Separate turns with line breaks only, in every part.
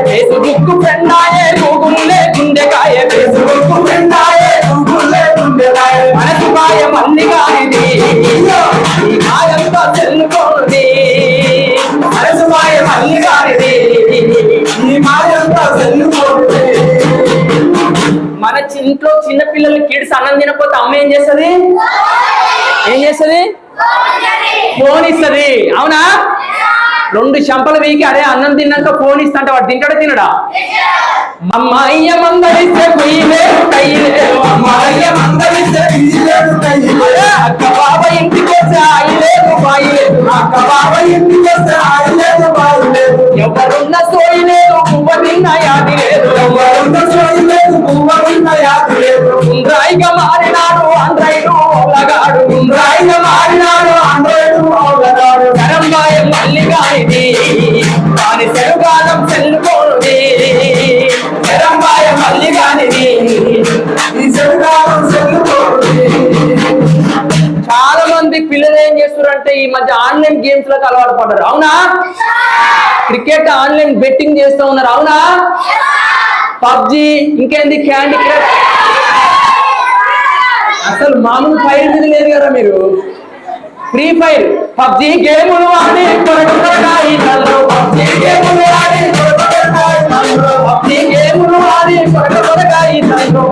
Facebook friend ఆయే Google గుండెకాయ Facebook friend ఆయే Google గుండెకాయ మనసు మాయ మల్లిగా ఇది మాయంతా సెల్లుకోండి మనసు మాయ మల్లిగా ఇది ఈ మాయంతా సెల్లుకోండి. మన ఇంట్లో చిన్న పిల్లలు కిడ్స్ అన్నం తినకపోతే అమ్మ ఏం చేస్తుంది? ఫోన్ ఇస్తుంది. అవునా? రెండు చెంపలు వీకి అరే అన్నం తిన్నాక ఫోన్ ఇస్తా అంటే వాడు తింటాడా తినడా? అమ్మాయ్య మందలిస్తే కుయ్యలేరు కయ్యలేరు అమ్మాయ్య మందలిస్తే అక్క బాబా ఇంటికి వస్తే ఆయిలేదు బాయిలేదు అక్క బాబా ఇంటికి వస్తే ఆయిలేదు బాయిలేదు ఎవరున్న సోయి లేదు పువ్వ తిన్న యాది లేదు ఎవరున్న సోయి లేదు పువ్వ తిన్న యాది లేదు. ఉండ్రాయిగా మారినాడు ఆంధ్రాయిడు ఓలగాడు ఉండ్రాయిగా మారినాడు ఆంధ్రాయిడు ఓలగాడు కరంబాయ మల్లిగా ఇది దాని సెరుగాలం సెల్లుకోనుది కరంబాయ మల్లిగానిది ఈ సెరుగాలం సెల్లుకోనుది. చాలా మంది పిల్లలు ఏం చేస్తున్నారంటే ఈ మధ్య ఆన్లైన్ గేమ్స్ లకు అలవాటు పడ్డారు. అవునా? క్రికెట్ ఆన్లైన్ బెట్టింగ్ చేస్తూ ఉన్నారు. అవునా? పబ్జి ఇంకేంది క్యాండీ క్రష్ అసలు మామూలు ఫైర్ మీద లేదు కదా మీరు. ఫ్రీ ఫైర్ పబ్జి గేములు ఆడి పబ్జి గేములు ఆడి పబ్జి గేములు ఆడి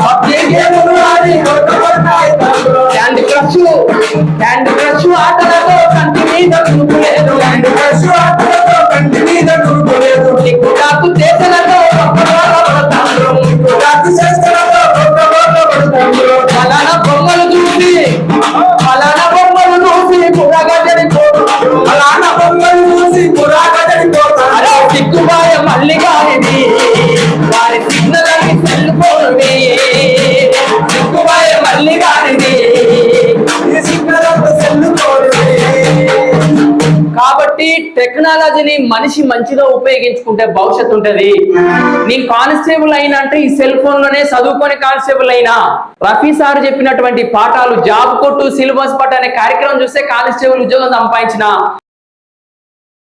పబ్జి గేములు ఆడి క్యాండీ క్రష్ ఆటలతో కంటి మీద చూపులేదు క్యాండీ క్రష్ ఆటలతో కంటి మీద చూపులేదు టిక్టాక్ చేతలతో ఫలానా బొమ్మలు చూసి పురాగడిపోతాడు సిగ్గుబాయ మల్లిగా ఇది వారి సిగ్నలని సెల్లుకోండి సిగ్గుబాయ మల్లిగా ఇది సిగ్నలకు సెల్లుకోండి. కాబట్టి టెక్నాలజీని మనిషి మంచిగా ఉపయోగించుకుంటే భవిష్యత్తు ఉంటది. నీ కానిస్టేబుల్ అయినా అంటే ఈ సెల్ ఫోన్ లోనే చదువుకొని కానిస్టేబుల్ అయినా. రఫీ సార్ చెప్పినటువంటి పాఠాలు జాబ్ కొట్టు సిలబస్ పట్టు అనే కార్యక్రమం చూస్తే కానిస్టేబుల్ ఉద్యోగం సంపాదించిన